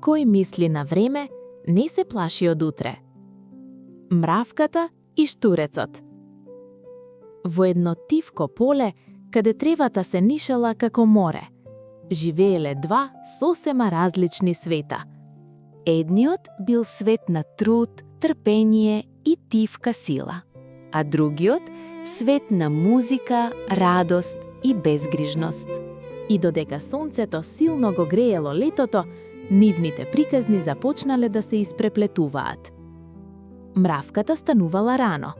Кој мисли на време, не се плаши од утре. Мравката и штурецот. Во едно тивко поле, каде тревата се нишала како море, живееле два сосема различни света. Едниот бил свет на труд, трпение и тивка сила, а другиот свет на музика, радост и безгрижност. И додека сонцето силно го греело летото, нивните приказни започнале да се испреплетуваат. Мравката станувала рано.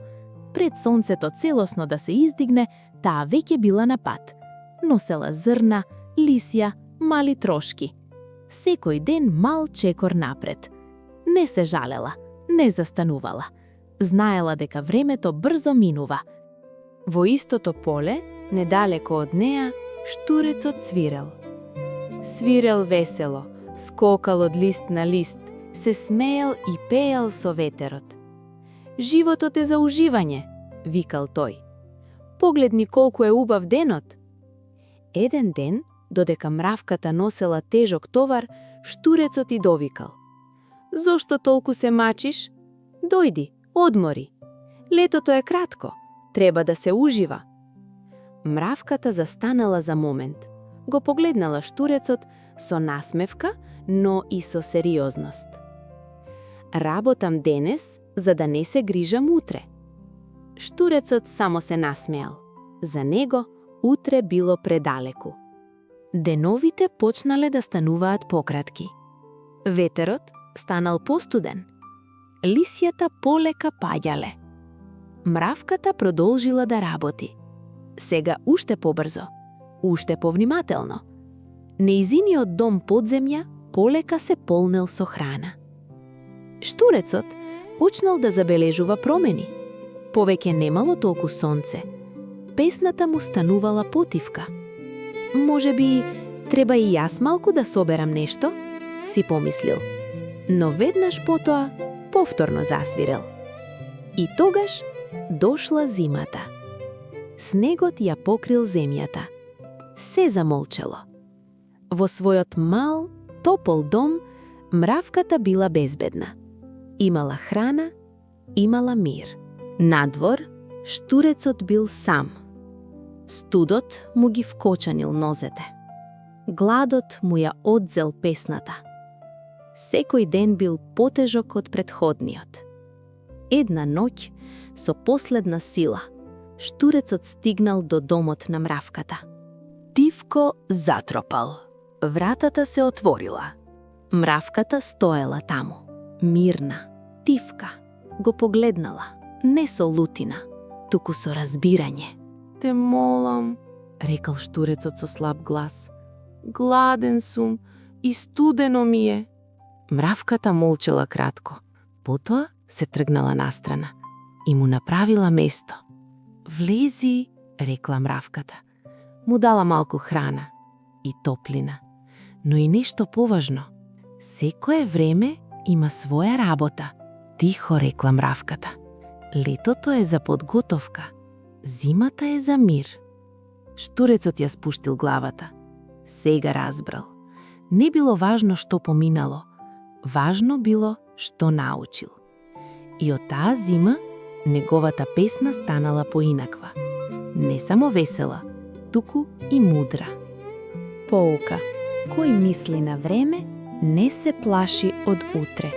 Пред сонцето целосно да се издигне, таа веќе била на пат. Носела зрна, лисја, мали трошки. Секој ден мал чекор напред. Не се жалела, не застанувала. Знаела дека времето брзо минува. Во истото поле, недалеко од неа, штурецот свирел. Свирел весело, скокал од лист на лист, се смеел и пеел со ветерот. Животот е за уживање, викал тој. Погледни колку е убав денот. Еден ден, додека мравката носела тежок товар, штурецот и довикал. Зошто толку се мачиш? Дојди, одмори. Летото е кратко, треба да се ужива. Мравката застанала за момент. Го погледнала штурецот со насмевка, но и со сериозност. Работам денес, за да не се грижам утре. Штурецот само се насмеал. За него утре било предалеку. Деновите почнале да стануваат пократки. Ветерот станал постуден. Лисјата полека паѓале. Мравката продолжила да работи. Сега уште побрзо, уште повнимателно. Неизиниот дом подземја полека се полнел со храна. Штурецот почнал да забележува промени. Повеќе немало толку сонце. Песната му станувала потивка. Може би треба и јас малку да соберам нешто, си помислил. Но веднаш потоа повторно засвирел. И тогаш дошла зимата. Снегот ја покрил земјата. Се замолчало. Во својот мал, топол дом, мравката била безбедна. Имала храна, имала мир. Надвор, штурецот бил сам. Студот му ги вкочанил нозете. Гладот му ја одзел песната. Секој ден бил потежок од претходниот. Една ноќ, со последна сила, штурецот стигнал до домот на мравката. Тивко затропал. Вратата се отворила. Мравката стоела таму, мирна, тивка. Го погледнала, не со лутина, туку со разбирање. Те молам, рекал штурецот со слаб глас. Гладен сум и студено ми е. Мравката молчела кратко, потоа се тргнала настрана и му направила место. Влези, рекла мравката. Му дала малку храна и топлина, но и нешто поважно. Секое време има своја работа, тихо рекла мравката. Летото е за подготовка, зимата е за мир. Штурецот ја спуштил главата. Сега разбрал. Не било важно што поминало, важно било што научил. И од таа зима неговата песна станала поинаква. Не само весела, туку и мудра. Поука. Кој мисли на време, не се плаши од утре.